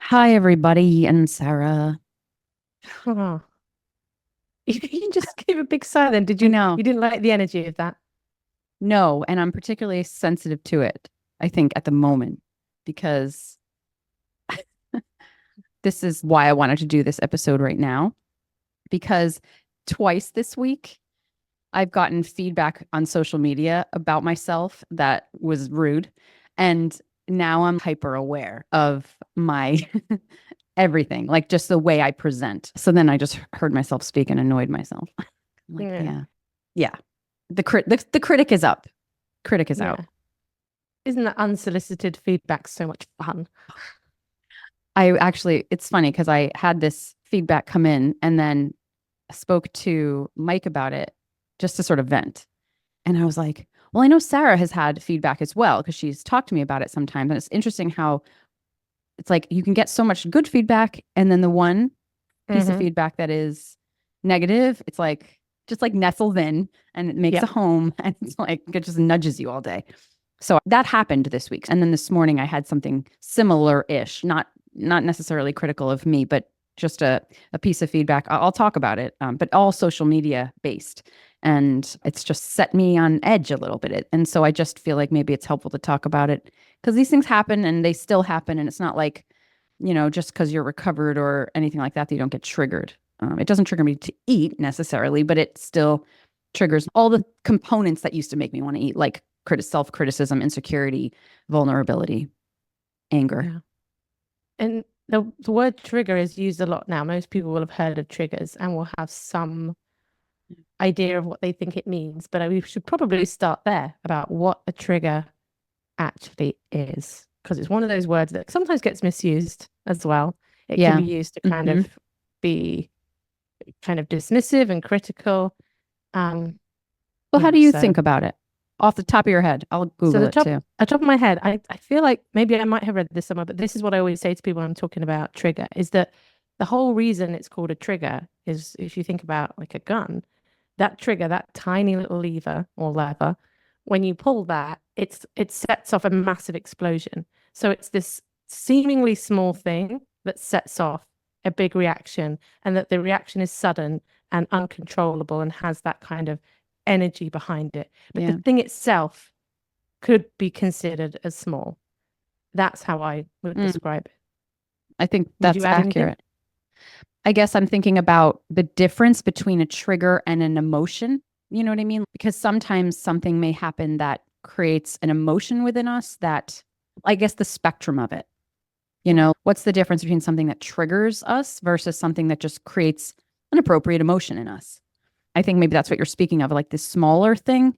Hi, everybody, and Sarah. Oh, you just gave a big sigh then. Did I you? know. You didn't like the energy of that? No, and I'm particularly sensitive to it, I think, at the moment, because this is why I wanted to do this episode right now. Because twice this week, I've gotten feedback on social media about myself that was rude. And now I'm hyper aware of my everything, like just the way I present. So then I just heard myself speak and annoyed myself. I'm like, Yeah, yeah, yeah. The critic is up. Critic is out. yeah. Isn't that unsolicited feedback so much fun? I actually, it's funny because I had this feedback come in and then spoke to Mike about it just to sort of vent. And I was like, well, I know Sarah has had feedback as well because she's talked to me about it sometimes. And it's interesting how it's like you can get so much good feedback. And then the one piece of Mm-hmm. feedback that is negative, it's like just like nestles in and it makes a Yep. home and it's like it just nudges you all day. So that happened this week. And then this morning I had something similar-ish, not necessarily critical of me, but just a piece of feedback. I'll talk about it, but all social media based. And it's just set me on edge a little bit. And so I just feel like maybe it's helpful to talk about it because these things happen and they still happen. And it's not like, just because you're recovered or anything like that, that you don't get triggered. It doesn't trigger me to eat necessarily, but it still triggers all the components that used to make me want to eat, like self criticism, insecurity, vulnerability, anger. Yeah. And the word trigger is used a lot now. Most people will have heard of triggers and will have some idea of what they think it means. But we should probably start there about what a trigger actually is, because it's one of those words that sometimes gets misused as well. It can Yeah. be used to kind Hmm. of be kind of dismissive and critical. Um, Well, how yeah, do you so think about it off the top of your head? I'll so Google it too. the top of my head, I feel like maybe I might have read this somewhere, but this is what I always say to people when I'm talking about trigger, is that the whole reason it's called a trigger is if you think about like a gun, that trigger, that tiny little lever or lever, when you pull that, it sets off a massive explosion. So it's this seemingly small thing that sets off a big reaction, and that the reaction is sudden and uncontrollable and has that kind of energy behind it. But the Yeah. thing itself could be considered as small. That's how I would Mm, describe it. I think Would you that's add anything? accurate. I guess I'm thinking about the difference between a trigger and an emotion. You know what I mean? Because sometimes something may happen that creates an emotion within us that, I guess, the spectrum of it. Yeah. What's the difference between something that triggers us versus something that just creates an appropriate emotion in us? I think maybe that's what you're speaking of. Like this smaller thing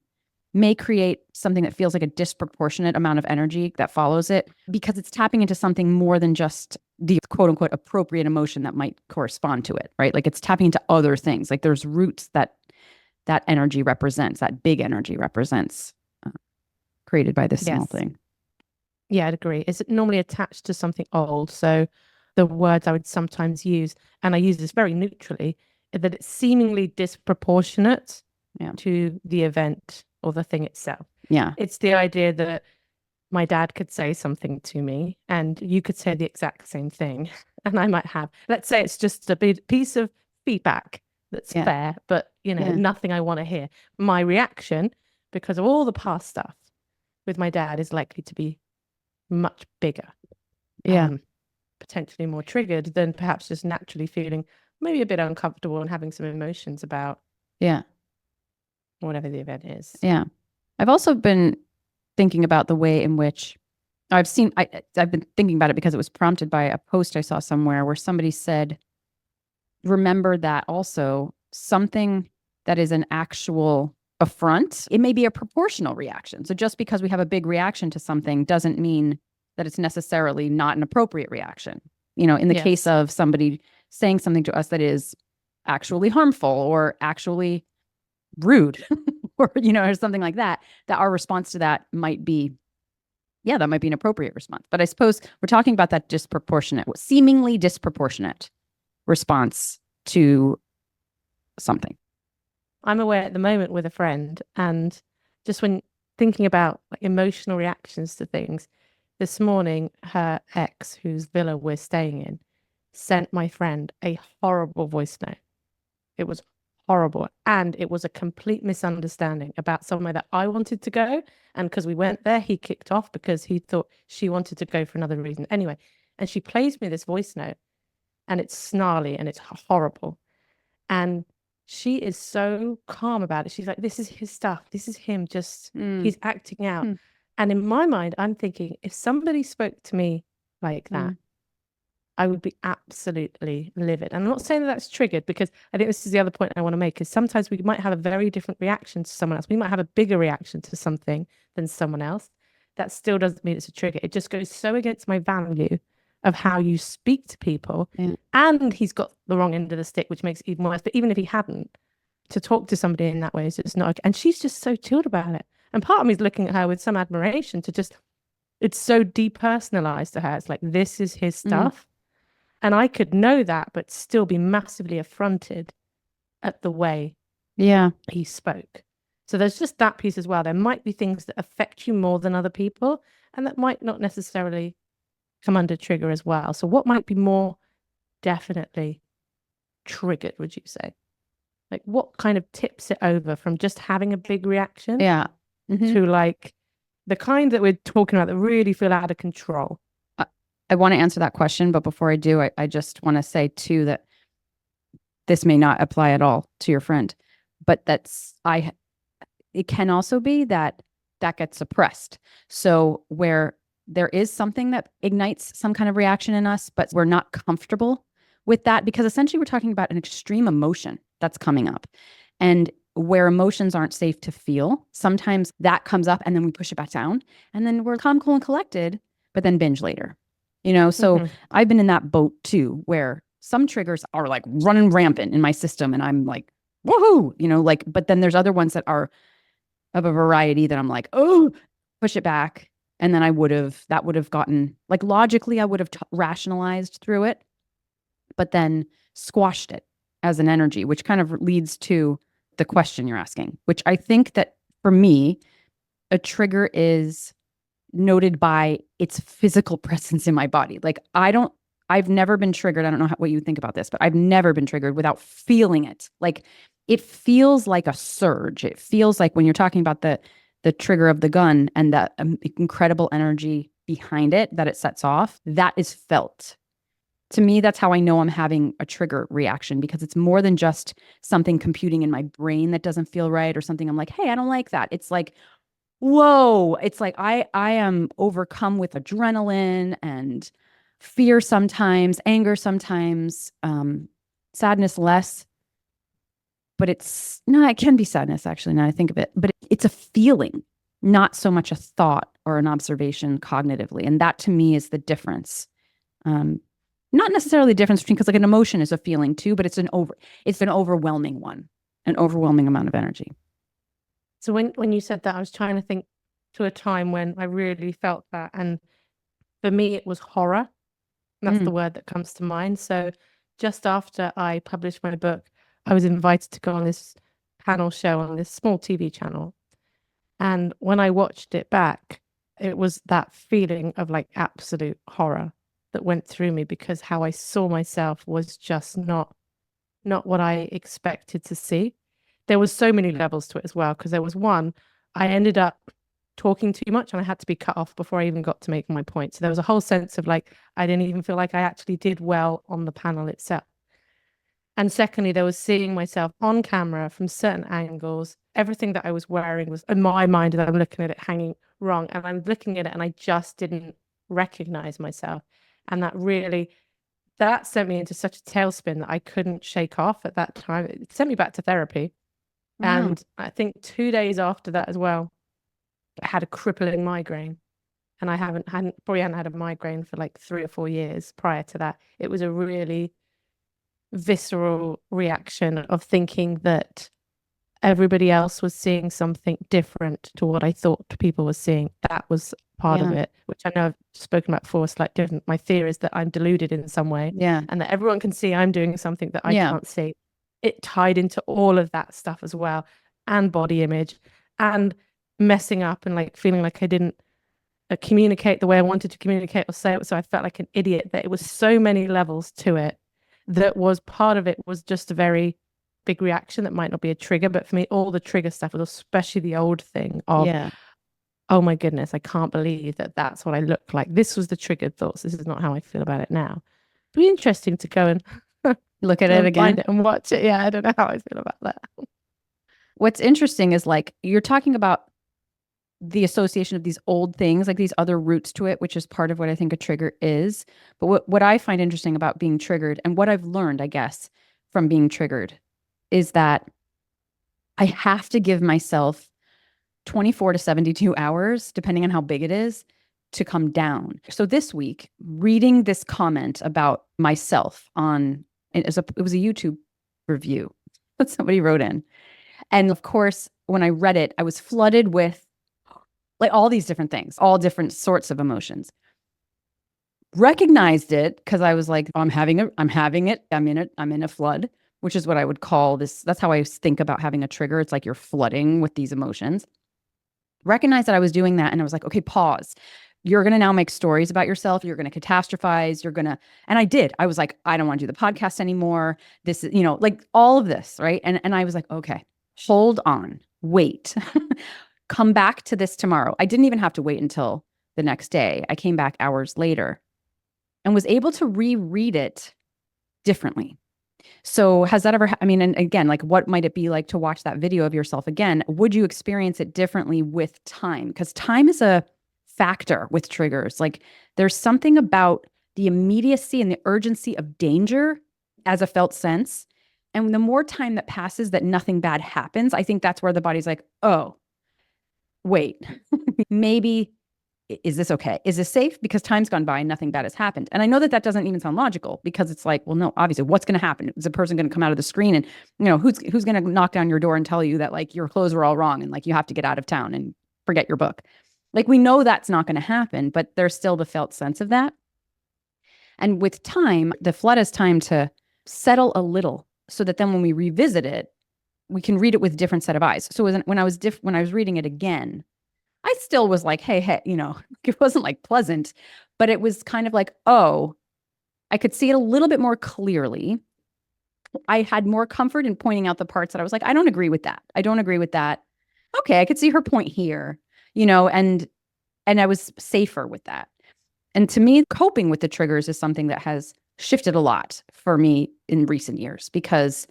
may create something that feels like a disproportionate amount of energy that follows it because it's tapping into something more than just the quote unquote appropriate emotion that might correspond to it, right? Like it's tapping into other things. Like there's roots that that energy represents, that big energy represents, uh, created by this small Yes. thing. Yeah, I'd agree. It's normally attached to something old. So the words I would sometimes use, and I use this very neutrally, that it's seemingly disproportionate Yeah. to the event or the thing itself. Yeah. It's the idea that my dad could say something to me and you could say the exact same thing. And I might have, let's say it's just a big piece of feedback that's Yeah. fair, but Yeah. nothing I want to hear. My reaction, because of all the past stuff with my dad, is likely to be much bigger, Yeah. um, potentially more triggered than perhaps just naturally feeling maybe a bit uncomfortable and having some emotions about Yeah. whatever the event is. Yeah. I've also been thinking about the way in which I've been thinking about it because it was prompted by a post I saw somewhere where somebody said, remember that also something that is an actual affront, it may be a proportional reaction. So just because we have a big reaction to something doesn't mean that it's necessarily not an appropriate reaction. In the case Yes. of somebody saying something to us that is actually harmful or actually rude or something like that, that our response to that might be, yeah, that might be an appropriate response. But I suppose we're talking about that disproportionate, seemingly disproportionate response to something. I'm aware at the moment with a friend, and just when thinking about like emotional reactions to things, this morning, her ex, whose villa we're staying in, sent my friend a horrible voice note. It was horrible. And it was a complete misunderstanding about somewhere that I wanted to go. And because we went there, he kicked off because he thought she wanted to go for another reason. Anyway, and she plays me this voice note, and it's snarly and it's horrible. And she is so calm about it. She's like, this is his stuff. This is him just, he's acting out. And in my mind, I'm thinking, if somebody spoke to me like that, I would be absolutely livid. And I'm not saying that that's triggered, because I think this is the other point I want to make, is sometimes we might have a very different reaction to someone else. We might have a bigger reaction to something than someone else. That still doesn't mean it's a trigger. It just goes so against my value of how you speak to people. And he's got the wrong end of the stick, which makes it even worse. But even if he hadn't, to talk to somebody in that way is just not okay. And she's just so chilled about it. And part of me is looking at her with some admiration to just, it's so depersonalized to her. It's like, this is his stuff. And I could know that, but still be massively affronted at the way he spoke. So there's just that piece as well. There might be things that affect you more than other people, and that might not necessarily come under trigger as well. So what might be more definitely triggered, would you say? Like, what kind of tips it over from just having a big reaction to like the kind that we're talking about that really feel out of control? I want to answer that question, but before I do, I just want to say too that this may not apply at all to your friend, but it can also be that gets suppressed. So where there is something that ignites some kind of reaction in us, but we're not comfortable with that, because essentially we're talking about an extreme emotion that's coming up. And where emotions aren't safe to feel, sometimes that comes up and then we push it back down, and then we're calm, cool, and collected, but then binge later. So I've been in that boat too, where some triggers are like running rampant in my system and I'm like, woohoo, but then there's other ones that are of a variety that I'm like, oh, push it back. And then that would have gotten, like, logically, I would have rationalized through it, but then squashed it as an energy, which kind of leads to the question you're asking, which I think that for me, a trigger is noted by its physical presence in my body. Like, I've never been triggered. I don't know what you think about this, but I've never been triggered without feeling it. Like, it feels like a surge. It feels like when you're talking about the trigger of the gun and that incredible energy behind it that it sets off, that is felt. To me, that's how I know I'm having a trigger reaction, because it's more than just something computing in my brain that doesn't feel right, or something I'm like, hey, I don't like that. It's like, whoa, it's like I am overcome with adrenaline and fear sometimes, anger sometimes, sadness less. But it can be sadness, actually, now I think of it. But it's a feeling, not so much a thought or an observation cognitively. And that to me is the difference. Not necessarily the difference between, because like an emotion is a feeling too, but it's an overwhelming one, an overwhelming amount of energy. So when you said that, I was trying to think to a time when I really felt that. And for me, it was horror. That's the word that comes to mind. So just after I published my book, I was invited to go on this panel show on this small TV channel. And when I watched it back, it was that feeling of like absolute horror that went through me, because how I saw myself was just not what I expected to see. There was so many levels to it as well, because there was one, I ended up talking too much and I had to be cut off before I even got to make my point. So there was a whole sense of like, I didn't even feel like I actually did well on the panel itself. And secondly, there was seeing myself on camera from certain angles. Everything that I was wearing was, in my mind, that I'm looking at it hanging wrong. And I'm looking at it and I just didn't recognize myself. And that sent me into such a tailspin that I couldn't shake off at that time. It sent me back to therapy. Wow. And I think 2 days after that as well, I had a crippling migraine. And I probably hadn't had a migraine for like 3 or 4 years prior to that. It was a really visceral reaction of thinking that everybody else was seeing something different to what I thought people were seeing. That was part of it, which I know I've spoken about before, slightly different. My fear is that I'm deluded in some way, and that everyone can see I'm doing something that I can't see. It tied into all of that stuff as well, and body image, and messing up, and like feeling like I didn't communicate the way I wanted to communicate or say it. So I felt like an idiot, that it was so many levels to it, that was part of it was just a very big reaction that might not be a trigger. But for me, all the trigger stuff was especially the old thing of, Yeah. oh my goodness, I can't believe that that's what I look like. This was the triggered thoughts. This is not how I feel about it now. It'd be interesting to go and Look at it again. find it and watch it. Yeah, I don't know how I feel about that. What's interesting is like you're talking about the association of these old things, like these other roots to it, which is part of what I think a trigger is. But what I find interesting about being triggered, and what I've learned, I guess, from being triggered, is that I have to give myself 24 to 72 hours, depending on how big it is, to come down. So this week, reading this comment about myself on, it was a YouTube review that somebody wrote in. And of course, when I read it, I was flooded with like all these different things, all different sorts of emotions. Recognized it because I was like, oh, I'm having it. I'm in a flood, which is what I would call this. That's how I think about having a trigger. It's like you're flooding with these emotions. Recognized that I was doing that. And I was like, okay, pause. You're going to now make stories about yourself. You're going to catastrophize. And I did. I was like, I don't want to do the podcast anymore. This is, like all of this. Right. And I was like, okay, hold on, wait, come back to this tomorrow. I didn't even have to wait until the next day. I came back hours later and was able to reread it differently. So has that ever, and again, like what might it be like to watch that video of yourself again? Would you experience it differently with time? Because time is a factor with triggers. Like there's something about the immediacy and the urgency of danger as a felt sense. And the more time that passes that nothing bad happens, I think that's where the body's like, oh, wait, maybe, is this okay? Is this safe? Because time's gone by and nothing bad has happened. And I know that doesn't even sound logical because it's like, well, no, obviously what's going to happen? Is a person going to come out of the screen and, who's going to knock down your door and tell you that like your clothes were all wrong and like you have to get out of town and forget your book. Like we know that's not going to happen, but there's still the felt sense of that. And with time, the flood has time to settle a little so that then when we revisit it, we can read it with a different set of eyes. So when I was reading it again, I still was like, hey, it wasn't like pleasant, but it was kind of like, oh, I could see it a little bit more clearly. I had more comfort in pointing out the parts that I was like, I don't agree with that. I don't agree with that. Okay, I could see her point here, and I was safer with that. And to me, coping with the triggers is something that has shifted a lot for me in recent years because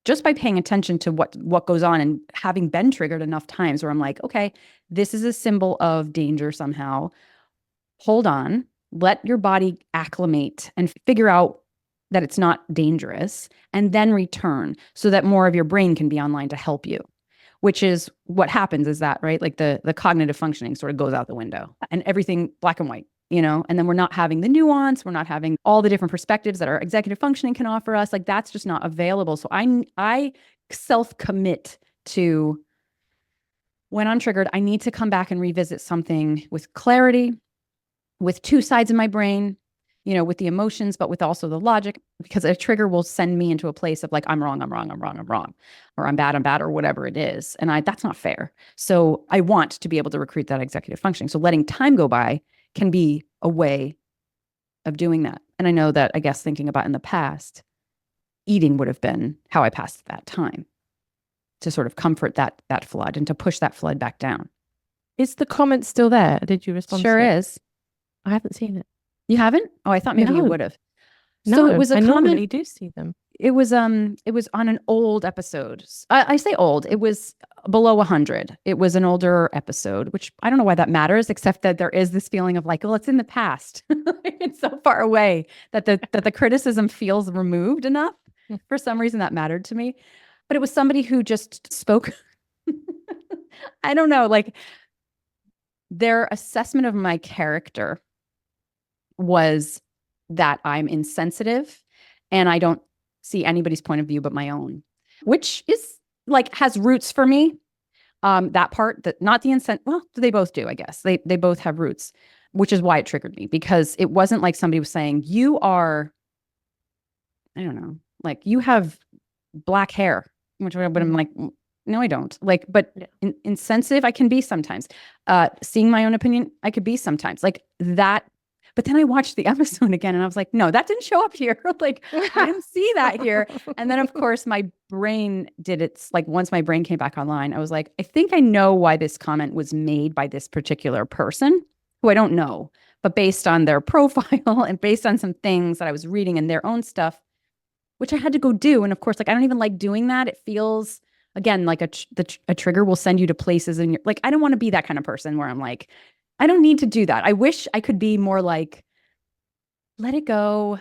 just by paying attention to what goes on and having been triggered enough times where I'm like, okay, this is a symbol of danger somehow. Hold on, let your body acclimate and figure out that it's not dangerous and then return so that more of your brain can be online to help you, which is what happens is that, right? Like the cognitive functioning sort of goes out the window and everything black and white. And then we're not having the nuance. We're not having all the different perspectives that our executive functioning can offer us. Like that's just not available. So I self-commit to when I'm triggered, I need to come back and revisit something with clarity, with two sides of my brain, with the emotions, but with also the logic, because a trigger will send me into a place of like, I'm wrong, or I'm bad, or whatever it is. And that's not fair. So I want to be able to recruit that executive functioning. So letting time go by can be a way of doing that. And I know that, I guess, thinking about in the past, eating would have been how I passed that time to sort of comfort that flood and to push that flood back down. Is the comment still there? Did you respond? Sure to it? is. I haven't seen it. You haven't? Oh, I thought maybe you would have. No, so it was a I comment. Normally do see them. It was on an old episode. I say old. It was below 100. It was an older episode, which I don't know why that matters, except that there is this feeling of like, well, it's in the past. It's so far away that the criticism feels removed enough. For some reason, that mattered to me. But it was somebody who just spoke. I don't know, like their assessment of my character was that I'm insensitive and I don't see anybody's point of view but my own, which is like has roots for me. That part, that not the well, they both do, I guess. They both have roots, which is why it triggered me, because it wasn't like somebody was saying, you are, I don't know, like you have black hair, which I'm like, No, I don't. Like, but Yeah. insensitive, I can be sometimes. Seeing my own opinion, I could be sometimes like that. But then I watched the episode again and I was like, no, that didn't show up here. Like, I didn't see that here. And then, of course, my brain did its like, once my brain came back online, I was like, I think I know why this comment was made by this particular person who I don't know, but based on their profile and based on some things that I was reading in their own stuff, which I had to go do. And of course, like, I don't even like doing that. It feels, again, like a trigger will send you to places and you're like, I don't want to be that kind of person where I'm like, I don't need to do that. I wish I could be more like, let it go,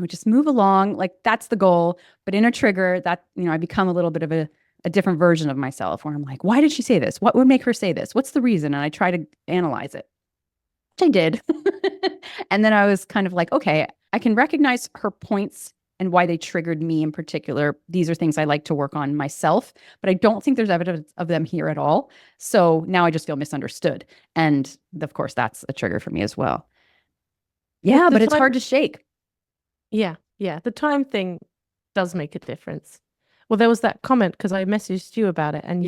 just move along. Like that's the goal. But in a trigger that, I become a little bit of a different version of myself where I'm like, why did she say this? What would make her say this? What's the reason? And I try to analyze it, which I did. And then I was kind of like, okay, I can recognize her points and why they triggered me in particular. These are things I like to work on myself, but I don't think there's evidence of them here at all. So now I just feel misunderstood. And of course, that's a trigger for me as well. Yeah, but it's hard to shake. Yeah. The time thing does make a difference. Well, there was that comment because I messaged you about it and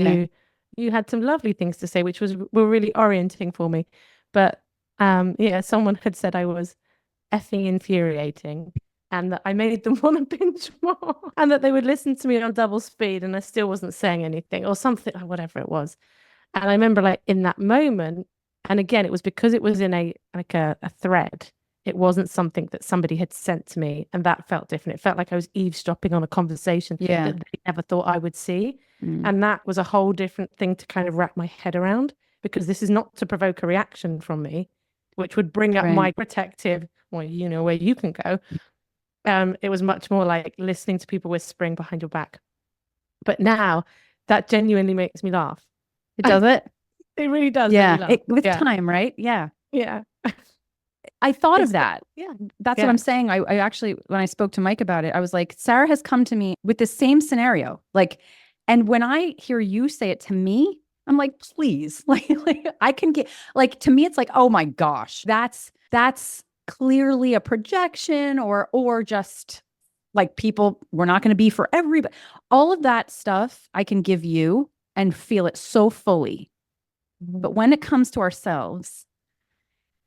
you had some lovely things to say, which were really orienting for me. But someone had said I was effing infuriating and that I made them want to binge more and that they would listen to me on double speed and I still wasn't saying anything or something, or whatever it was. And I remember like in that moment, and again, it was because it was in a thread. It wasn't something that somebody had sent to me, and that felt different. It felt like I was eavesdropping on a conversation that they never thought I would see. And that was a whole different thing to kind of wrap my head around, because this is not to provoke a reaction from me, which would bring up my protective, well, where you can go. It was much more like listening to people whispering behind your back. But now that genuinely makes me laugh. It does it? It really does. Yeah. With time, right? Yeah. Yeah. I thought of that. Yeah. That's what I'm saying. I actually, when I spoke to Mike about it, I was like, Sarah has come to me with the same scenario. Like, and when I hear you say it to me, I'm like, please, like I can get, like, to me, it's like, oh my gosh, that's clearly a projection or just like people, we're not going to be for everybody. All of that stuff I can give you and feel it so fully. But when it comes to ourselves,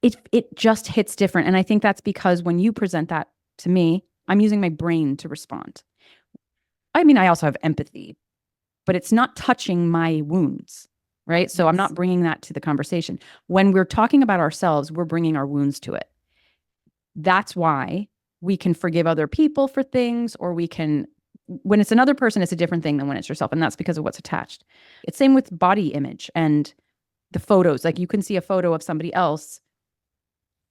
it just hits different. And I think that's because when you present that to me, I'm using my brain to respond. I mean, I also have empathy, but it's not touching my wounds, right? So I'm not bringing that to the conversation. When we're talking about ourselves, we're bringing our wounds to it. That's why we can forgive other people for things, or we can, when it's another person, it's a different thing than when it's yourself. And that's because of what's attached. It's same with body image and the photos. Like you can see a photo of somebody else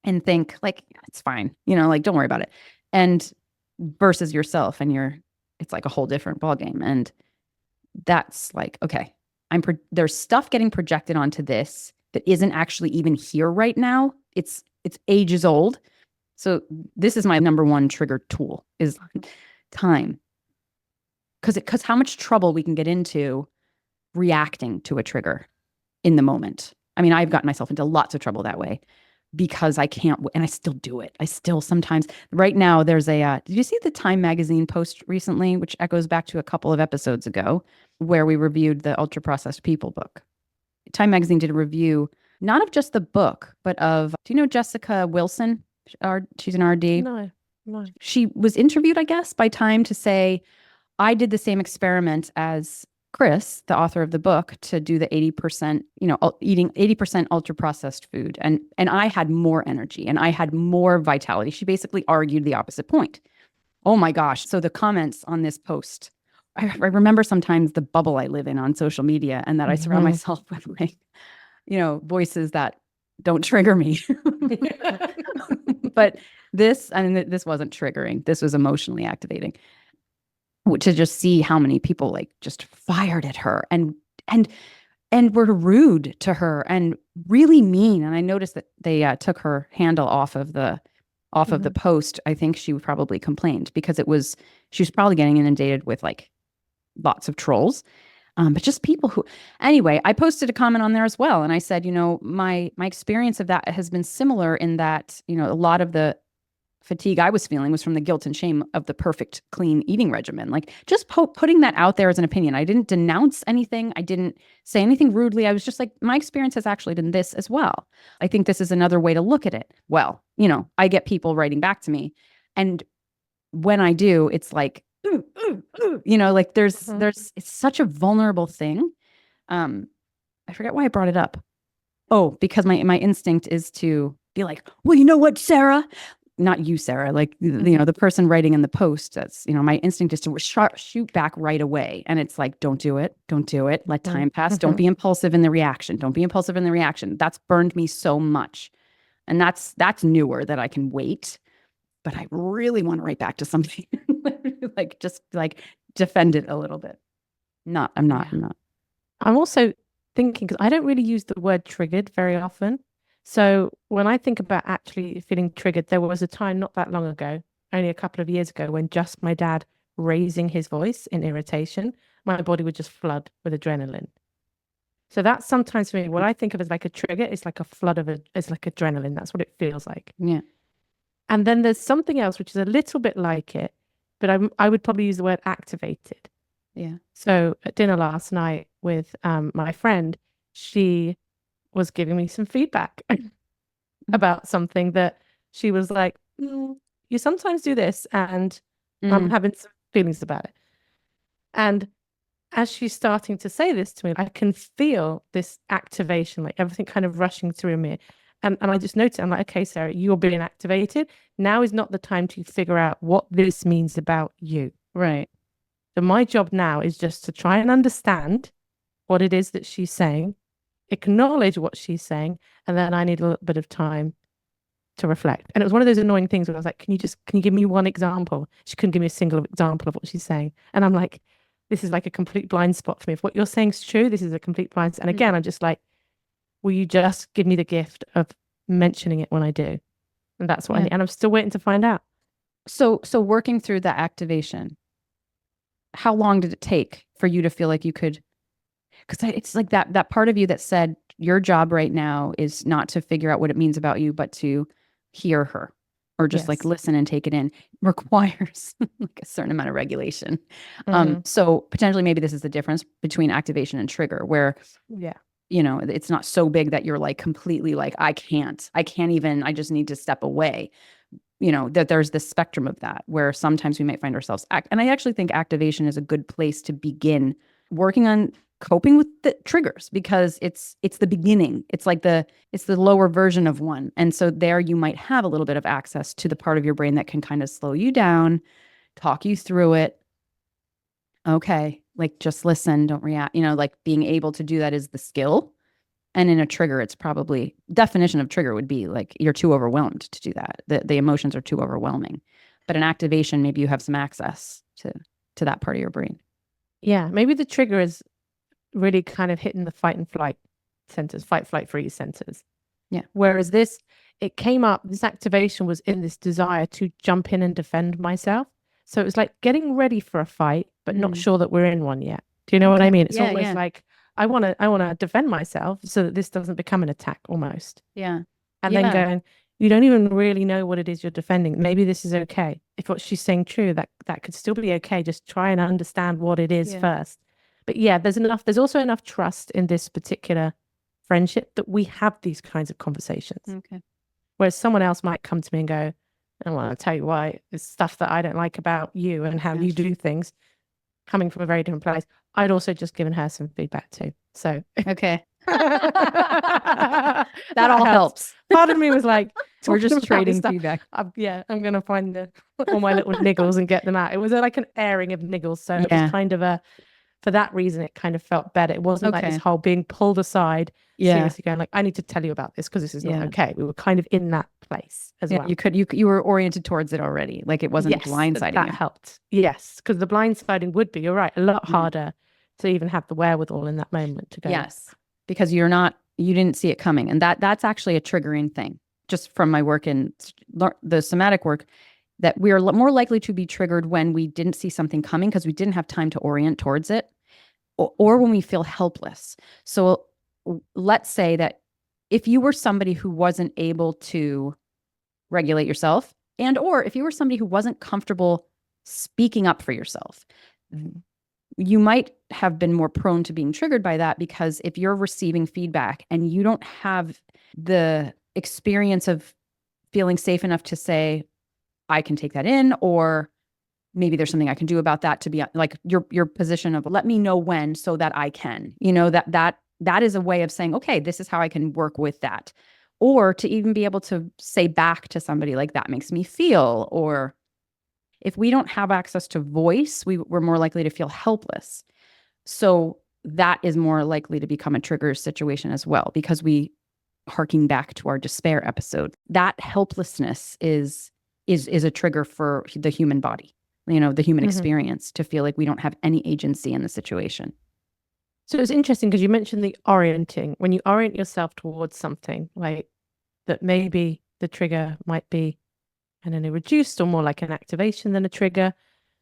and think like, it's fine, like, don't worry about it. And versus yourself and it's like a whole different ballgame. And that's like, okay, there's stuff getting projected onto this that isn't actually even here right now. It's ages old. So this is my number one trigger tool is time. Because how much trouble we can get into reacting to a trigger in the moment. I mean, I've gotten myself into lots of trouble that way because I can't, and I still do it. I still sometimes, right now there's did you see the Time magazine post recently, which echoes back to a couple of episodes ago, where we reviewed the Ultra Processed People book? Time magazine did a review, not of just the book, but of, do you know Jessica Wilson? She's an RD. No. She was interviewed, I guess, by Time to say, I did the same experiment as Chris, the author of the book, to do the 80%, eating 80% ultra processed food. And I had more energy and I had more vitality. She basically argued the opposite point. Oh my gosh. So the comments on this post, I remember sometimes the bubble I live in on social media, and that I surround myself with like, voices that don't trigger me. But this wasn't triggering. This was emotionally activating. To just see how many people like just fired at her and were rude to her and really mean. And I noticed that they took her handle off of the post. I think she probably complained because she was probably getting inundated with like lots of trolls. But just people who, anyway, I posted a comment on there as well. And I said, my experience of that has been similar in that, a lot of the fatigue I was feeling was from the guilt and shame of the perfect clean eating regimen. Like just putting that out there as an opinion. I didn't denounce anything. I didn't say anything rudely. I was just like, my experience has actually been this as well. I think this is another way to look at it. Well, I get people writing back to me, and when I do, it's like, ooh, ooh, ooh, like there's it's such a vulnerable thing. I forget why I brought it up. Oh, because my instinct is to be like, well, you know what, Sarah? Not you, Sarah, like, the person writing in the post. That's, my instinct is to shoot back right away. And it's like, don't do it. Don't do it. Let time pass. Don't be impulsive in the reaction. Don't be impulsive in the reaction. That's burned me so much. And that's newer, that I can wait. But I really want to write back to something, like, just like defend it a little bit. I'm not. I'm also thinking, because I don't really use the word triggered very often. So when I think about actually feeling triggered, there was a time not that long ago, only a couple of years ago, when just my dad raising his voice in irritation, my body would just flood with adrenaline. So that's sometimes for me, what I think of as like a trigger is like a flood it's like adrenaline. That's what it feels like. Yeah. And then there's something else, which is a little bit like it, but I would probably use the word activated. Yeah. So at dinner last night with my friend, she was giving me some feedback about something that she was like, you sometimes do this, and I'm having some feelings about it. And as she's starting to say this to me, I can feel this activation, like everything kind of rushing through me. And I just noticed, I'm like, okay, Sarah, you're being activated. Now is not the time to figure out what this means about you. Right. So my job now is just to try and understand what it is that she's saying, acknowledge what she's saying, and then I need a little bit of time to reflect. And it was one of those annoying things where I was like, can you give me one example? She couldn't give me a single example of what she's saying. And I'm like, this is like a complete blind spot for me. If what you're saying is true, this is a complete blind spot. And again, I'm just like, will you just give me the gift of mentioning it when I do? And that's what I need. And I'm still waiting to find out. So working through the activation, how long did it take for you to feel like you could? Because it's like that part of you that said your job right now is not to figure out what it means about you, but to hear her, or just like listen and take it in, requires like a certain amount of regulation. So potentially maybe this is the difference between activation and trigger, where it's not so big that you're like completely like, I can't even, I just need to step away. That there's this spectrum of that, where sometimes we might find ourselves and I actually think activation is a good place to begin working on coping with the triggers, because it's the beginning. It's like it's the lower version of one. And so there you might have a little bit of access to the part of your brain that can kind of slow you down, talk you through it. Okay, like just listen, don't react. Like being able to do that is the skill. And in a trigger, it's probably, definition of trigger would be like you're too overwhelmed to do that. The emotions are too overwhelming. But in activation, maybe you have some access to that part of your brain. Yeah, maybe the trigger is really kind of hitting the fight and flight centers, fight, flight, freeze centers. Yeah. Whereas this activation was in this desire to jump in and defend myself. So it was like getting ready for a fight, but not sure that we're in one yet. Do you know what I mean? It's almost like I want to defend myself so that this doesn't become an attack almost. Yeah. And then going, you don't even really know what it is you're defending. Maybe this is okay. If what she's saying true, that could still be okay. Just try and understand what it is first. But there's also enough trust in this particular friendship that we have these kinds of conversations. Okay. Whereas someone else might come to me and go, I want to tell you why it's stuff that I don't like about you and how you do things, coming from a very different place. I'd also just given her some feedback too. So okay. that all helps. Part of me was like, we're just trading feedback. I'm going to find all my little niggles and get them out. It was like an airing of niggles. So it was kind of for that reason, it kind of felt better. It wasn't like this whole being pulled aside, seriously going like, I need to tell you about this because this is not okay. We were kind of in that place as well. You were oriented towards it already. Like it wasn't blindsiding that you. helped. Yes, because the blindsiding would be, you're right, a lot harder to even have the wherewithal in that moment to go. Yes, because you didn't see it coming. And that's actually a triggering thing. Just from my work in the somatic work, that we are more likely to be triggered when we didn't see something coming because we didn't have time to orient towards it, or when we feel helpless. So let's say that if you were somebody who wasn't able to regulate yourself And or if you were somebody who wasn't comfortable speaking up for yourself, you might have been more prone to being triggered by that, because if you're receiving feedback and you don't have the experience of feeling safe enough to say, I can take that in, or maybe there's something I can do about that, to be like your position of let me know when so that I can, that is a way of saying, okay, this is how I can work with that. Or to even be able to say back to somebody like, that makes me feel. Or if we don't have access to voice, we're more likely to feel helpless. So that is more likely to become a trigger situation as well, because we, harking back to our despair episode, that helplessness is a trigger for the human body, the human experience, to feel like we don't have any agency in the situation. So it's interesting because you mentioned the orienting. When you orient yourself towards something, like that, maybe the trigger might be, I don't know, reduced or more like an activation than a trigger.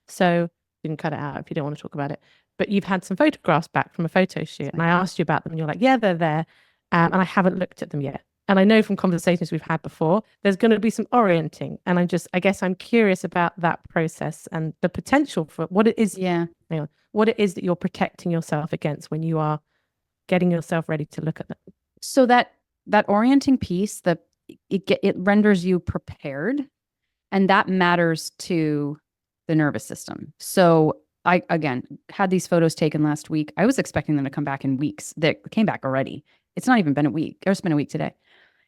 So you can cut it out if you don't want to talk about it. But you've had some photographs back from a photo shoot, and I asked you about them, and you're like, yeah, they're there. And I haven't looked at them yet. And I know from conversations we've had before, there's going to be some orienting. And I guess I'm curious about that process and the potential for what it is. Yeah. What it is that you're protecting yourself against when you are getting yourself ready to look at them. So that orienting piece, it renders you prepared, and that matters to the nervous system. So I, again, had these photos taken last week. I was expecting them to come back in weeks. They came back already. It's not even been a week. It's been a week today.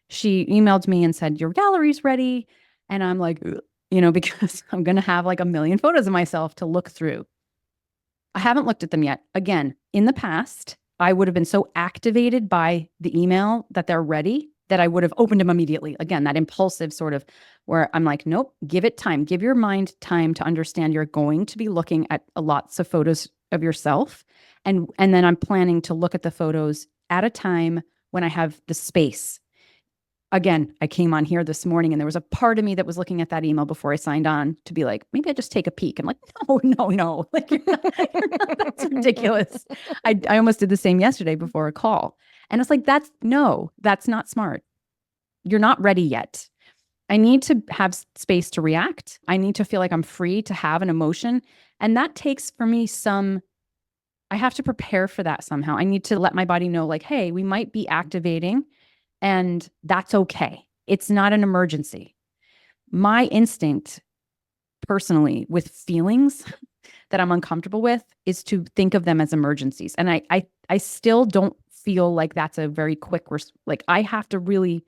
She emailed me and said, your gallery's ready. And I'm like, because I'm going to have like a million photos of myself to look through. I haven't looked at them yet. Again, in the past, I would have been so activated by the email that they're ready that I would have opened them immediately. Again, that impulsive sort of, where I'm like, nope, give it time. Give your mind time to understand you're going to be looking at lots of photos of yourself. And then I'm planning to look at the photos at a time when I have the space. Again, I came on here this morning and there was a part of me that was looking at that email before I signed on to be like, maybe I just take a peek. I'm like, no. Like, that's ridiculous. I almost did the same yesterday before a call. And it's like, that's not smart. You're not ready yet. I need to have space to react. I need to feel like I'm free to have an emotion. And that takes for me I have to prepare for that somehow. I need to let my body know, like, hey, we might be activating, and that's okay. It's not an emergency. My instinct personally with feelings that I'm uncomfortable with is to think of them as emergencies. And I still don't feel like that's a very quick, like I have to really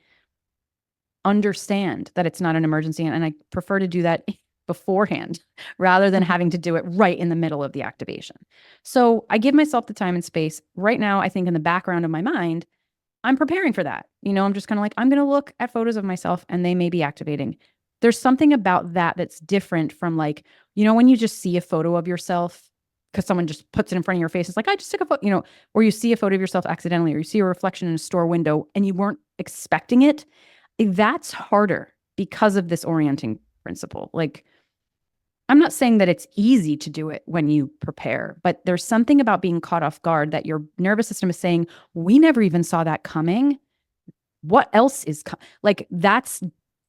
understand that it's not an emergency. And I prefer to do that beforehand rather than having to do it right in the middle of the activation. So I give myself the time and space. Right now, I think in the background of my mind, I'm preparing for that. I'm just kind of like, I'm going to look at photos of myself and they may be activating. There's something about that that's different from like, when you just see a photo of yourself because someone just puts it in front of your face. It's like, I just took a photo, or you see a photo of yourself accidentally, or you see a reflection in a store window and you weren't expecting it. That's harder because of this orienting principle. Like, I'm not saying that it's easy to do it when you prepare, but there's something about being caught off guard that your nervous system is saying, we never even saw that coming. What else is like, that's,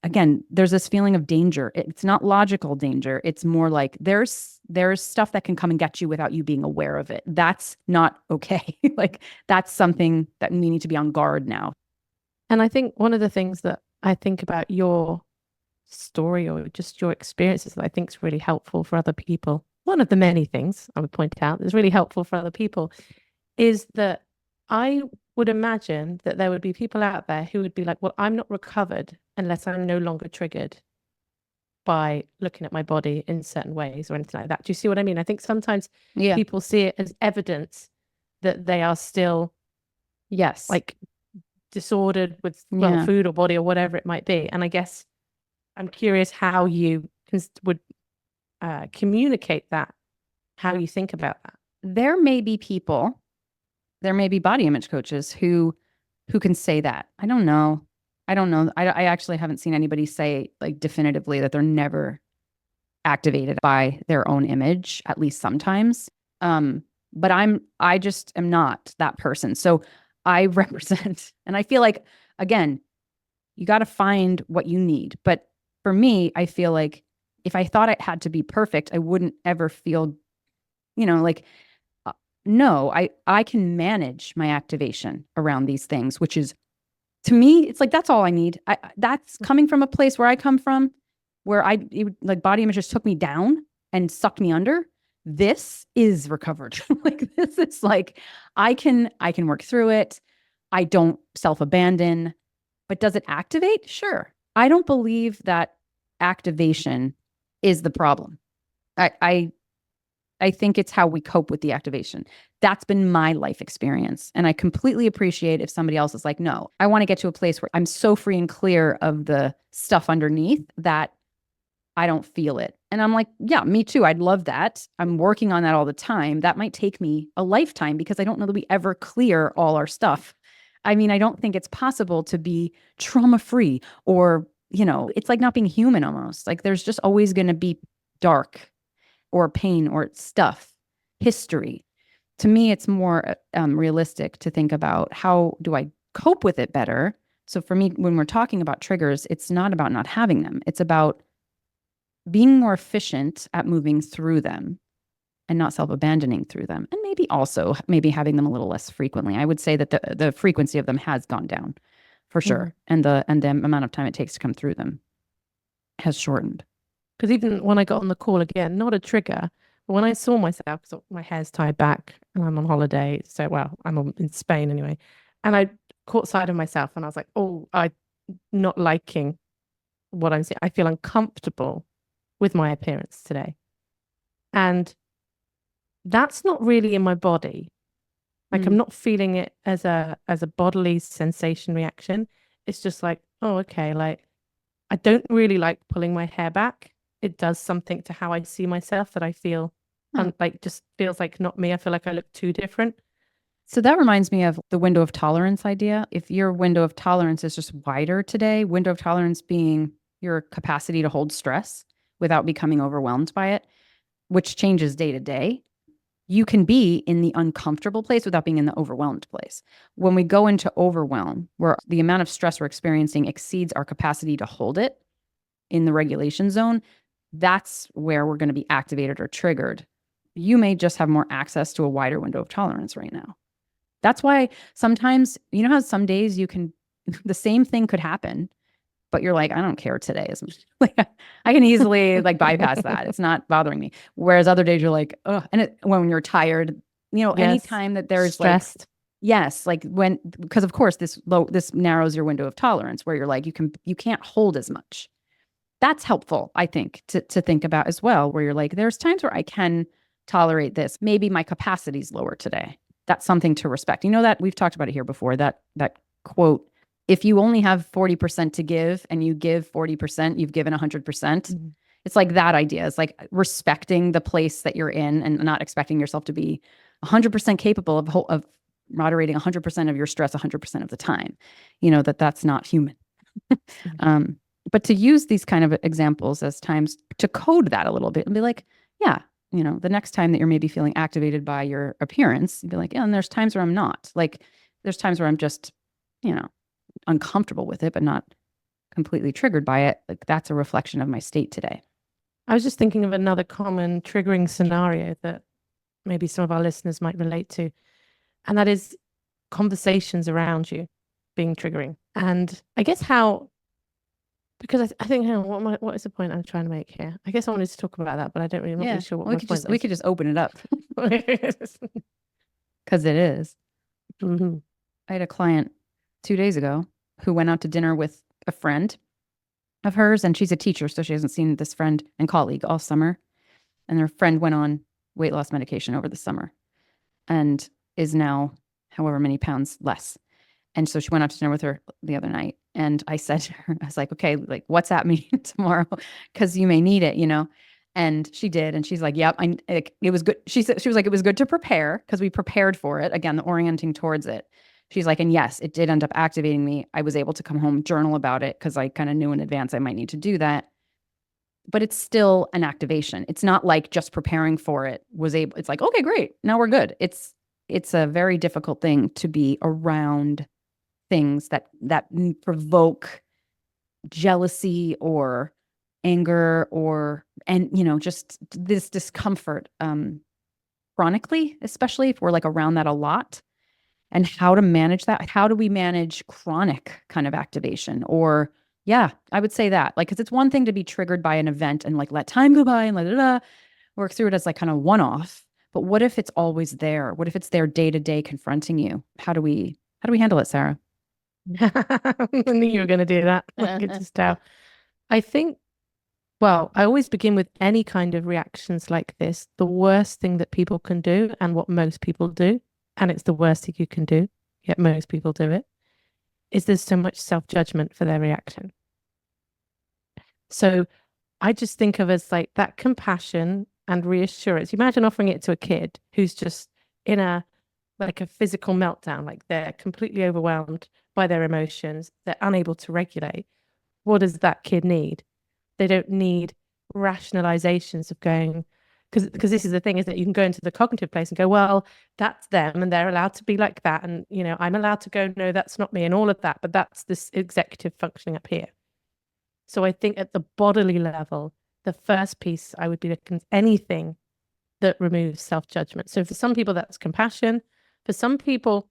again, there's this feeling of danger. It's not logical danger. It's more like there's stuff that can come and get you without you being aware of it. That's not okay. Like, that's something that we need to be on guard now. And I think one of the things that I think about your story or just your experiences that I think is really helpful for other people, one of the many things I would point out that's really helpful for other people, is that I would imagine that there would be people out there who would be like, well, I'm not recovered unless I'm no longer triggered by looking at my body in certain ways or anything like that. Do you see what I mean? I think sometimes people see it as evidence that they are still, yes, like disordered with food or body or whatever it might be. And I guess I'm curious how you would communicate that, how you think about that. There may be body image coaches who can say that. I don't know. I actually haven't seen anybody say like definitively that they're never activated by their own image, at least sometimes. But I just am not that person. So I represent, and I feel like, again, you got to find what you need. But for me, I feel like if I thought it had to be perfect, I wouldn't ever feel, like, no, I can manage my activation around these things, which is, to me, it's like, that's all I need. That's coming from a place where I come from, where like body image just took me down and sucked me under. This is recovered. Like, this is like, I can work through it. I don't self-abandon, but does it activate? Sure. I don't believe that activation is the problem. I think it's how we cope with the activation. That's been my life experience. And I completely appreciate if somebody else is like, no, I want to get to a place where I'm so free and clear of the stuff underneath that I don't feel it. And I'm like, yeah, me too. I'd love that. I'm working on that all the time. That might take me a lifetime because I don't know that we ever clear all our stuff. I mean, I don't think it's possible to be trauma-free, or, it's like not being human almost. Like, there's just always going to be dark or pain or stuff, history. To me, it's more realistic to think about, how do I cope with it better? So for me, when we're talking about triggers, it's not about not having them. It's about being more efficient at moving through them and not self-abandoning through them. And maybe having them a little less frequently. I would say that the frequency of them has gone down for sure. And the amount of time it takes to come through them has shortened. Because even when I got on the call again, not a trigger, but when I saw myself, because my hair's tied back and I'm on holiday, I'm in Spain anyway, and I caught sight of myself and I was like, oh, I'm not liking what I'm seeing. I feel uncomfortable with my appearance today. And that's not really in my body. Like, I'm not feeling it as a bodily sensation reaction. It's just like, oh, okay, like, I don't really like pulling my hair back. It does something to how I see myself that I feel like, just feels like not me. I feel like I look too different. So that reminds me of the window of tolerance idea. If your window of tolerance is just wider today, window of tolerance being your capacity to hold stress without becoming overwhelmed by it, which changes day to day, you can be in the uncomfortable place without being in the overwhelmed place. When we go into overwhelm, where the amount of stress we're experiencing exceeds our capacity to hold it in the regulation zone, that's where we're going to be activated or triggered. You may just have more access to a wider window of tolerance right now. That's why sometimes, how some days the same thing could happen, but you're like, I don't care today as much. Like, I can easily bypass that. It's not bothering me. Whereas other days you're like, oh, and when you're tired, Yes. anytime that there's stressed. yes, because of course this narrows your window of tolerance, where you're like, you can't hold as much. That's helpful, I think, to think about as well, where you're like, there's times where I can tolerate this. Maybe my capacity's lower today. That's something to respect. That we've talked about it here before, that quote, if you only have 40% to give and you give 40%, you've given 100%. It's like that idea. It's like respecting the place that you're in and not expecting yourself to be 100% capable of moderating 100% of your stress 100% of the time. That's not human. But to use these kind of examples as times to code that a little bit and be like, yeah, the next time that you're maybe feeling activated by your appearance, you'd be like, yeah, and there's times where I'm not. Like, there's times where I'm just, uncomfortable with it, but not completely triggered by it. Like, that's a reflection of my state today. I was just thinking of another common triggering scenario that maybe some of our listeners might relate to. And that is conversations around you being triggering. And I guess because I think, what is the point I'm trying to make here? I guess I wanted to talk about that, but I don't really, I'm not really sure what my point is. We could just open it up. Because it is. Mm-hmm. I had a client 2 days ago who went out to dinner with a friend of hers, and she's a teacher, so she hasn't seen this friend and colleague all summer. And their friend went on weight loss medication over the summer and is now however many pounds less. And so she went out to dinner with her the other night. And I said to her, I was like, okay, like, WhatsApp me tomorrow because you may need it, And she did. And she's like, yep, it was good. She was like, it was good to prepare because we prepared for it. Again, the orienting towards it. She's like, and yes, it did end up activating me. I was able to come home, journal about it because I kind of knew in advance I might need to do that. But it's still an activation. It's not like just preparing for it it's like, okay, great. Now we're good. It's a very difficult thing to be around things that provoke jealousy or anger and just this discomfort chronically, especially if we're like around that a lot, and how to manage that. How do we manage chronic kind of activation? Or yeah, I would say that, like, because it's one thing to be triggered by an event and like let time go by and work through it as like kind of one off. But what if it's always there? What if it's there day to day confronting you? How do we handle it, Sarah? I knew you were going to do that. I could just tell. I think, well, I always begin with any kind of reactions like this. The worst thing that people can do, and what most people do, and it's the worst thing you can do, yet most people do it, is there's so much self-judgment for their reaction. So I just think of as like that compassion and reassurance. Imagine offering it to a kid who's just in a physical meltdown, like they're completely overwhelmed by their emotions, they're unable to regulate. What does that kid need? They don't need rationalizations of going, because this is the thing, is that you can go into the cognitive place and go, well, that's them and they're allowed to be like that. And, I'm allowed to go, no, that's not me and all of that. But that's this executive functioning up here. So I think at the bodily level, the first piece I would be looking at anything that removes self-judgment. So for some people, that's compassion. For some people,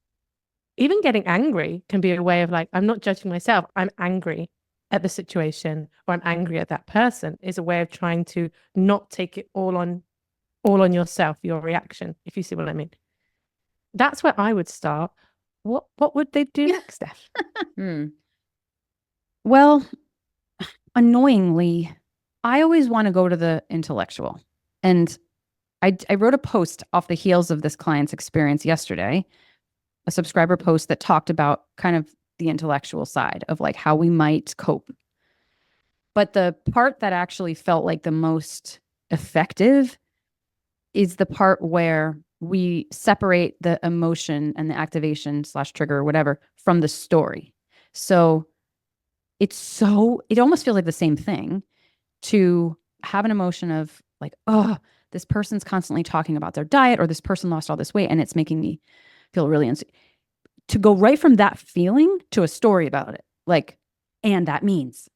even getting angry can be a way of like, I'm not judging myself. I'm angry at the situation, or I'm angry at that person, is a way of trying to not take it all on yourself, your reaction, if you see what I mean. That's where I would start. What would they do next, Steph? Well, annoyingly, I always want to go to the intellectual. And I wrote a post off the heels of this client's experience yesterday, a subscriber post that talked about kind of the intellectual side of like how we might cope. But the part that actually felt like the most effective is the part where we separate the emotion and the activation / trigger or whatever from the story. So it almost feels like the same thing to have an emotion of like, oh, this person's constantly talking about their diet, or this person lost all this weight and it's making me feel really insecure. To go right from that feeling to a story about it. Like, and that means,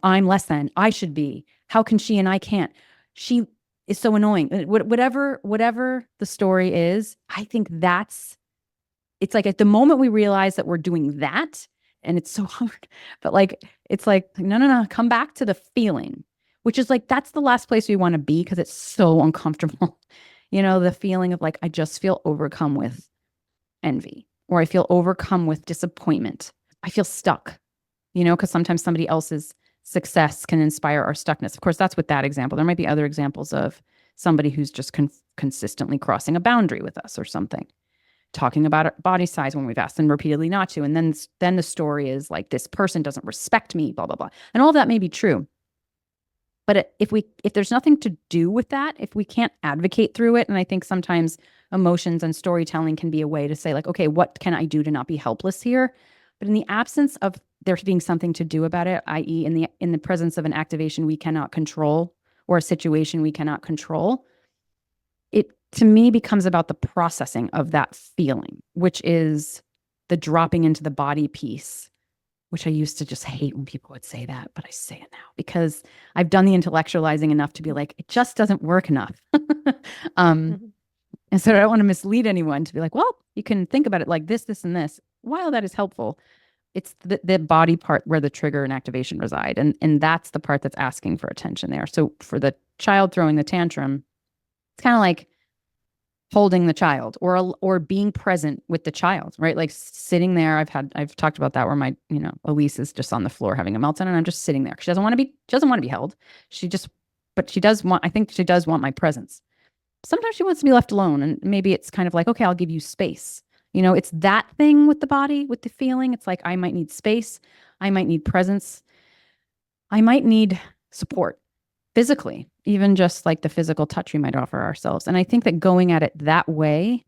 I'm less than, I should be. How can she and I can't? She is so annoying. Whatever the story is, I think it's like at the moment we realize that we're doing that, and it's so hard, but like, it's like, no, come back to the feeling, which is like, that's the last place we want to be because it's so uncomfortable. The feeling of like, I just feel overcome with envy, or I feel overcome with disappointment. I feel stuck, because sometimes somebody else's success can inspire our stuckness. Of course, that's with that example. There might be other examples of somebody who's just consistently crossing a boundary with us or something, talking about body size when we've asked them repeatedly not to. And then the story is like, this person doesn't respect me, blah, blah, blah. And all of that may be true. But if there's nothing to do with that, if we can't advocate through it, and I think sometimes emotions and storytelling can be a way to say like, okay, what can I do to not be helpless here? But in the absence of there being something to do about it, i.e. in the presence of an activation we cannot control or a situation we cannot control, it to me becomes about the processing of that feeling, which is the dropping into the body piece, which I used to just hate when people would say that, but I say it now because I've done the intellectualizing enough to be like, it just doesn't work enough. And so I don't want to mislead anyone to be like, well, you can think about it like this, this, and this. While that is helpful, it's the body part where the trigger and activation reside. And that's the part that's asking for attention there. So for the child throwing the tantrum, it's kind of like holding the child or being present with the child, right? Like sitting there. I've talked about that where my, Elise is just on the floor having a meltdown and I'm just sitting there. She doesn't want to be held. I think she does want my presence. Sometimes she wants to be left alone, and maybe it's kind of like, okay, I'll give you space. It's that thing with the body, with the feeling. It's like, I might need space. I might need presence. I might need support physically, even just like the physical touch we might offer ourselves. And I think that going at it that way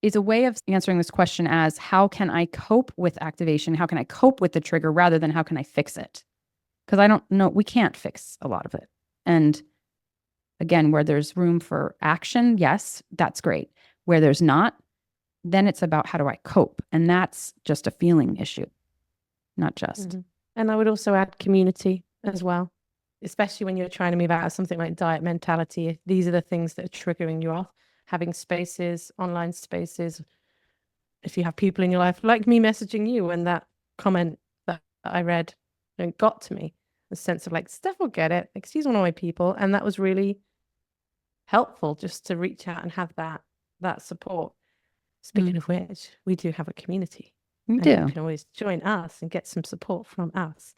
is a way of answering this question as, how can I cope with activation? How can I cope with the trigger rather than how can I fix it? Because I don't know, we can't fix a lot of it. And again, where there's room for action, yes, that's great. Where there's not, then it's about how do I cope? And that's just a feeling issue, not just. And I would also add community as well. especially when you're trying to move out of something like diet mentality, if these are the things that are triggering you off, having spaces, online spaces, if you have people in your life, like me messaging you when that comment that I read got to me, the sense of like, Steph will get it. Like, she's one of my people. And that was really helpful just to reach out and have that support. Speaking of which, we do have a community. We and do. You can always join us and get some support from us.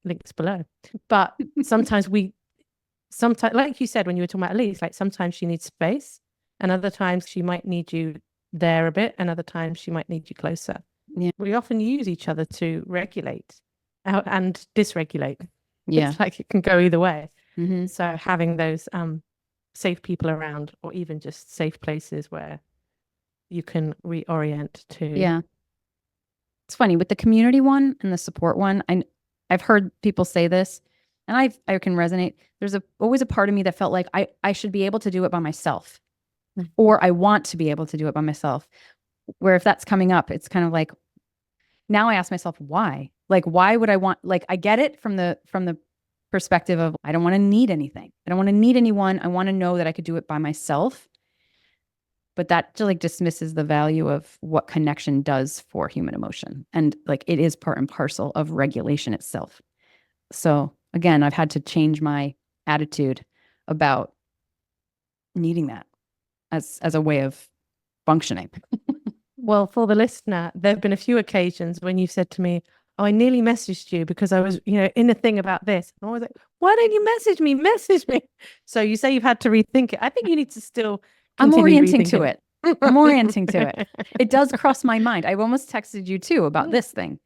Links below. But sometimes like you said when you were talking about Elise, like sometimes she needs space, and other times she might need you there a bit, and other times she might need you closer. Yeah. We often use each other to regulate and dysregulate. Yeah. It's like it can go either way. Mm-hmm. So having those safe people around, or even just safe places where you can reorient to. Yeah. It's funny with the community one and the support one. I've heard people say this, and I can resonate. There's always a part of me that felt like I should be able to do it by myself, or I want to be able to do it by myself. Where if that's coming up, it's kind of like, now I ask myself, why? Like, why would I want, like, I get it from the perspective of, I don't want to need anything. I don't want to need anyone. I want to know that I could do it by myself. But that like dismisses the value of what connection does for human emotion. And like, it is part and parcel of regulation itself. So again, I've had to change my attitude about needing that as a way of functioning. Well, for the listener, there have been a few occasions when you said to me, "Oh, I nearly messaged you because I was, in a thing about this." And I was like, "Why don't you message me? Message me." So you say you've had to rethink it. I think you need to still I'm continue orienting to rethinking it. I'm orienting to it. It does cross my mind. I almost texted you too about this thing.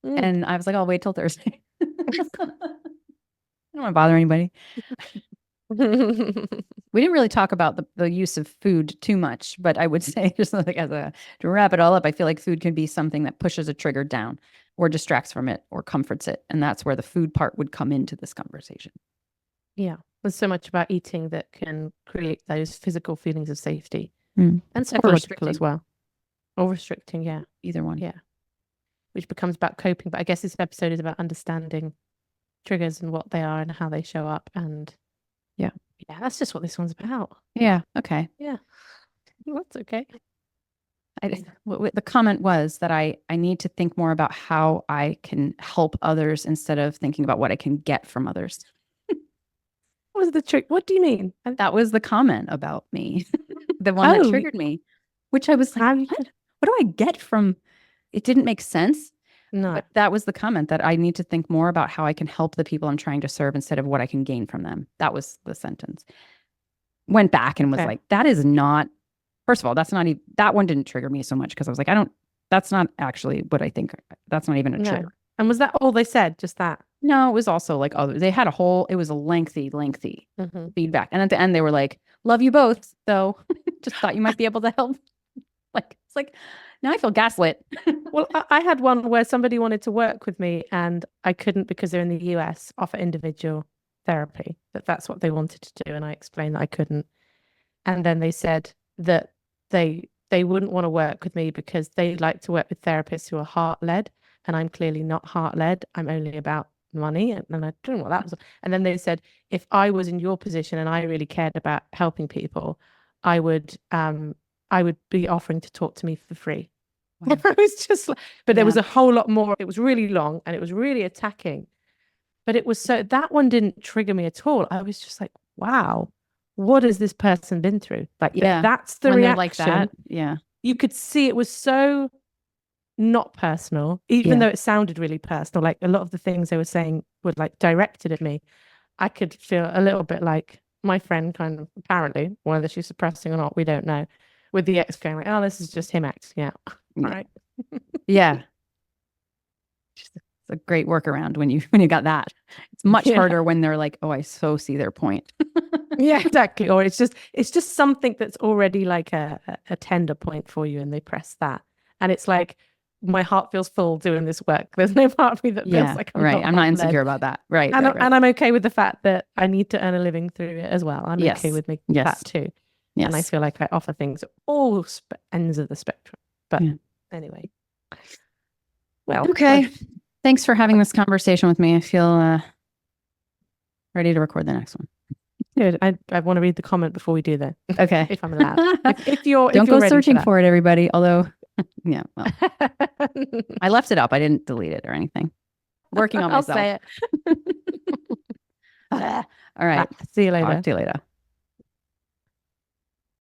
And I was like, I'll wait till Thursday. I don't want to bother anybody. We didn't really talk about the use of food too much, but I would say, just like to wrap it all up, I feel like food can be something that pushes a trigger down or distracts from it or comforts it. And that's where the food part would come into this conversation. Yeah. There's so much about eating that can create those physical feelings of safety and psychological as well. Or restricting, yeah. Either one. Yeah. Which becomes about coping. But I guess this episode is about understanding triggers and what they are and how they show up. And yeah, that's just what this one's about. Yeah. Okay. Yeah. That's okay. The comment was that I need to think more about how I can help others instead of thinking about what I can get from others. What was the trick? What do you mean? That was the comment about me, the one that triggered me, which I was like, what do I get from? It didn't make sense. No. But that was the comment, that I need to think more about how I can help the people I'm trying to serve instead of what I can gain from them. That was the sentence. Went back and was like, that is not, first of all, that's not even, that one didn't trigger me so much because I was like, that's not actually what I think. That's not even a trigger. And was that all they said? Just that? No, it was also like, they had it was a lengthy feedback. And at the end they were like, love you both. So just thought you might be able to help. Like, it's like, now I feel gaslit. Well, I had one where somebody wanted to work with me and I couldn't, because they're in the US, offer individual therapy. That's what they wanted to do. And I explained that I couldn't. And then they said that they wouldn't want to work with me because they like to work with therapists who are heart-led. And I'm clearly not heart-led. I'm only about money. And I don't know what that was. And then they said, if I was in your position and I really cared about helping people, I would be offering to talk to me for free. Wow. I was just like, but there was a whole lot more. It was really long and it was really attacking. But it was that one didn't trigger me at all. I was just like, wow, what has this person been through? Like, that's the reaction. Like that. Yeah. You could see it was so not personal, even though it sounded really personal. Like a lot of the things they were saying were like directed at me. I could feel a little bit like my friend, kind of, apparently, whether she's suppressing or not, we don't know, with the ex going like, oh, this is just him acting out. Right. Yeah. It's a great workaround when you got that. It's much harder when they're like, oh, I so see their point. Yeah, exactly. Or it's just something that's already like a tender point for you and they press that. And it's like, my heart feels full doing this work. There's no part of me that feels like I'm not insecure about that. Right. And I'm okay with the fact that I need to earn a living through it as well. I'm okay with making that too. Yes. And I feel like I offer things at all ends of the spectrum. But anyway. Well, okay. Thanks for having this conversation with me. I feel Ready to record the next one. Good. I want to read the comment before we do that. Okay. If I'm allowed. If you're Don't go ready searching that. for it, everybody. Although, yeah, well, I left it up. I didn't delete it or anything. Working on I'll myself. say it. All right. See you later. Talk to you later.